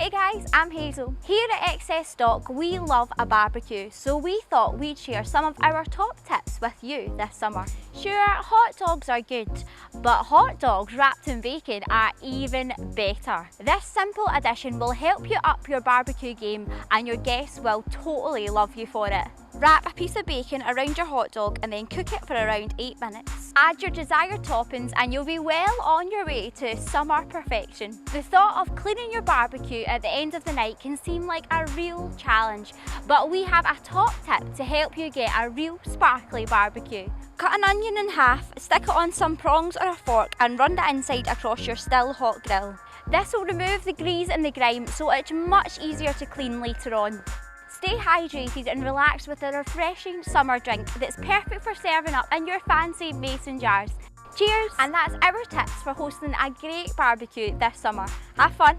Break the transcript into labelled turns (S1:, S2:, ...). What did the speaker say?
S1: Hey guys, I'm Hazel. Here at XS Stock, we love a barbecue, so we thought we'd share some of our top tips with you this summer. Sure, hot dogs are good, but hot dogs wrapped in bacon are even better. This simple addition will help you up your barbecue game and your guests will totally love you for it. Wrap a piece of bacon around your hot dog and then cook it for around 8 minutes. Add your desired toppings and you'll be well on your way to summer perfection. The thought of cleaning your barbecue at the end of the night can seem like a real challenge, but we have a top tip to help you get a real sparkly barbecue. Cut an onion in half, stick it on some prongs or a fork and run the inside across your still hot grill. This will remove the grease and the grime so it's much easier to clean later on. Stay hydrated and relax with a refreshing summer drink that's perfect for serving up in your fancy mason jars. Cheers! And that's our tips for hosting a great barbecue this summer. Have fun!